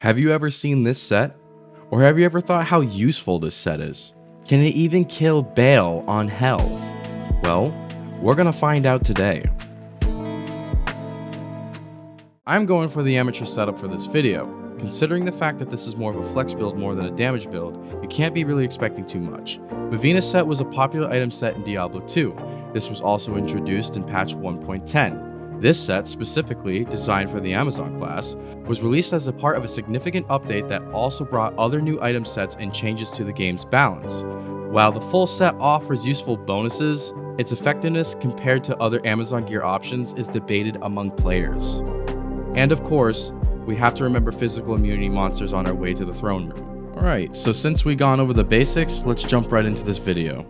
Have you ever seen this set? Or have you ever thought how useful this set is? Can it even kill Baal on Hell? Well, we're gonna find out today. I'm going for the amateur setup for this video. Considering the fact that this is more of a flex build more than a damage build, you can't be really expecting too much. Mavina set was a popular item set in Diablo 2. This was also introduced in patch 1.10. This set, specifically designed for the Amazon class, was released as a part of a significant update that also brought other new item sets and changes to the game's balance. While the full set offers useful bonuses, its effectiveness compared to other Amazon gear options is debated among players. And of course, we have to remember physical immunity monsters on our way to the throne room. Alright, so since we've gone over the basics, let's jump right into this video.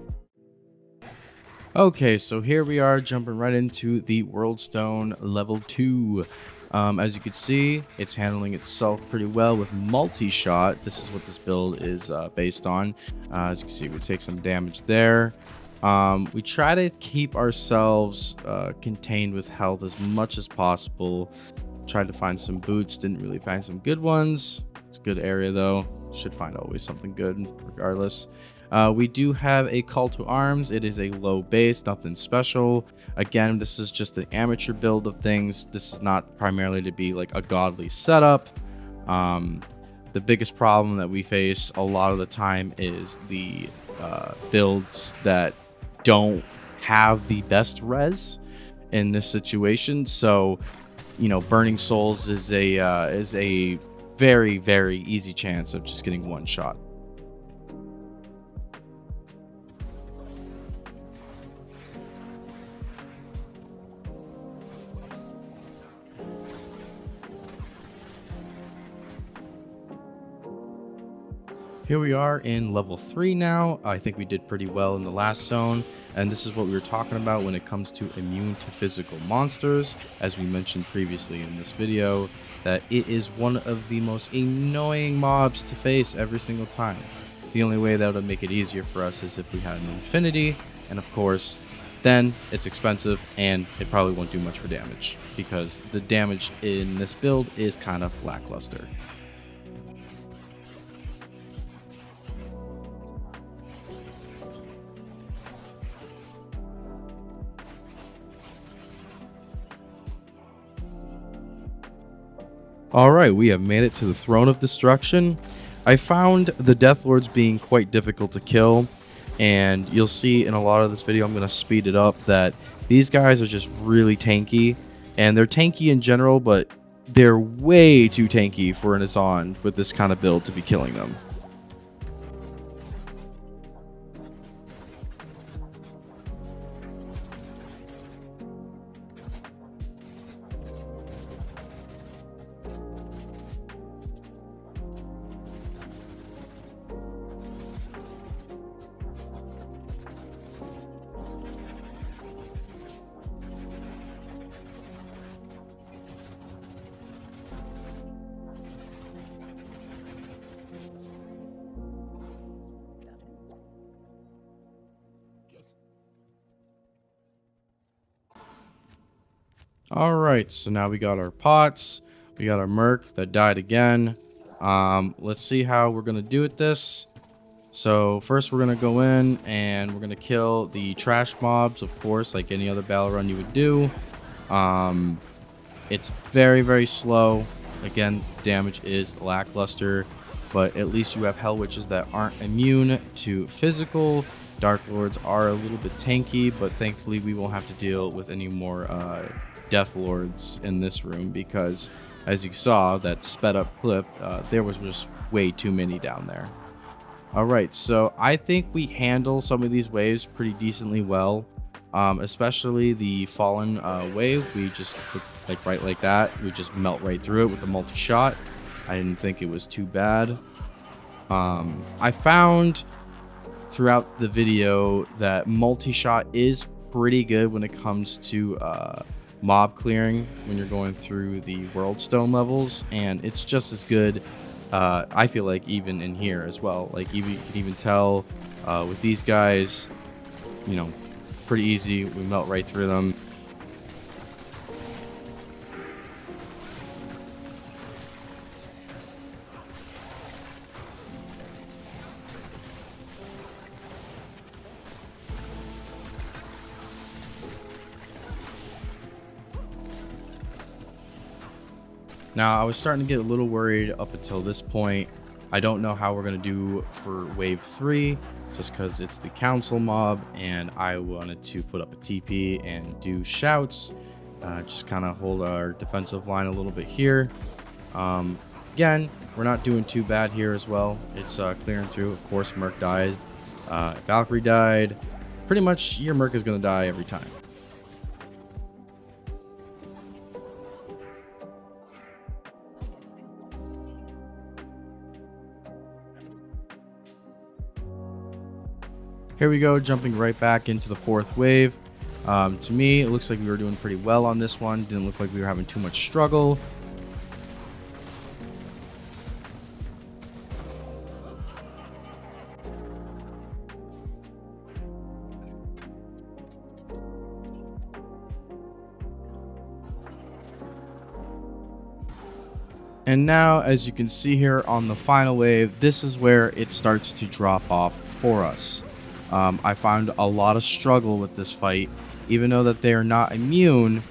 Okay, so here we are jumping right into the World Stone level 2. As you can see, it's handling itself pretty well with multi-shot. This is what this build is based on. As you can see, we take some damage there. We try to keep ourselves contained with health as much as possible. Tried to find some boots, didn't really find some good ones. It's a good area though. Should find always something good regardless. We do have a call to arms. It is a low base, nothing special. Again, this is just an amateur build of things. This is not primarily to be like a godly setup. The biggest problem that we face a lot of the time is the builds that don't have the best res in this situation. So, you know, burning souls is a very, very easy chance of just getting one shot. Here we are in level 3 now. I think we did pretty well in the last zone, and this is what we were talking about when it comes to immune to physical monsters. As we mentioned previously in this video, that it is one of the most annoying mobs to face every single time. The only way that would make it easier for us is if we had an infinity, and of course, then it's expensive and it probably won't do much for damage because the damage in this build is kind of lackluster. Alright, we have made it to the Throne of Destruction. I found the Death Lords being quite difficult to kill, and you'll see in a lot of this video, I'm going to speed it up, that these guys are just really tanky, and they're tanky in general, but they're way too tanky for an Azan with this kind of build to be killing them. Alright, so now we got our pots, we got our merc that died again. Let's see how we're gonna do with this. So first we're gonna go in and we're gonna kill the trash mobs, of course, like any other battle run you would do. It's very, very slow. Again, damage is lackluster, but at least you have hell witches that aren't immune to physical. Dark lords are a little bit tanky, but thankfully we won't have to deal with any more Death Lords in this room because, as you saw, that sped up clip, there was just way too many down there. Alright, so I think we handle some of these waves pretty decently well, especially the Fallen wave. We just, like right like that, we just melt right through it with the multi-shot. I didn't think it was too bad. I found throughout the video that multi-shot is pretty good when it comes to mob clearing when you're going through the World Stone levels, and it's just as good, I feel like, even in here as well. Like, you can even tell with these guys, you know, pretty easy. We melt right through them. Now, I was starting to get a little worried up until this point. I don't know how we're going to do for wave 3, just because it's the council mob, and I wanted to put up a TP and do shouts, just kind of hold our defensive line a little bit here. Again, we're not doing too bad here as well. It's clearing through. Of course, Merc dies. Valkyrie died. Pretty much your Merc is going to die every time. Here we go, jumping right back into the 4th wave. To me, it looks like we were doing pretty well on this one. Didn't look like we were having too much struggle. And now, as you can see here on the final wave, this is where it starts to drop off for us. I found a lot of struggle with this fight. Even though that they are not immune,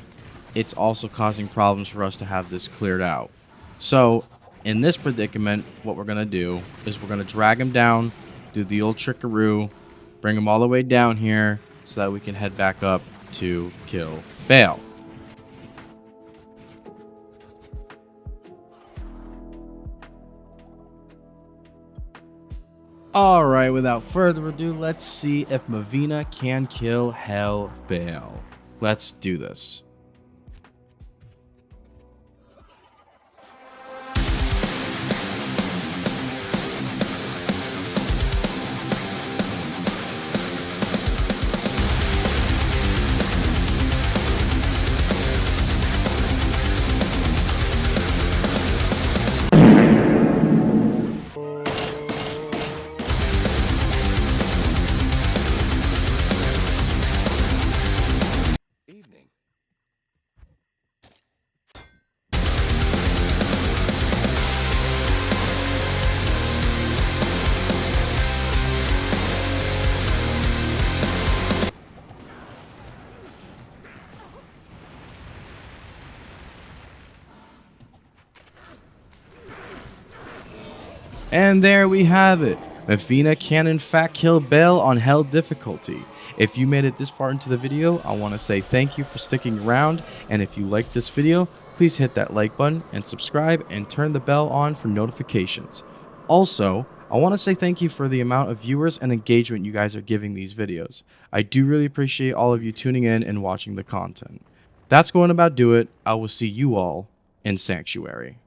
it's also causing problems for us to have this cleared out. So, in this predicament, what we're going to do is we're going to drag him down, do the old trickaroo, bring him all the way down here so that we can head back up to kill Baal. Alright, without further ado, let's see if Mavina can kill Hell Baal. Let's do this. And there we have it. Mavina can in fact kill Baal on Hell difficulty. If you made it this far into the video, I want to say thank you for sticking around, and if you liked this video, please hit that like button and subscribe and turn the bell on for notifications. Also, I want to say thank you for the amount of viewers and engagement you guys are giving these videos. I do really appreciate all of you tuning in and watching the content. That's going to about do it. I will see you all in Sanctuary.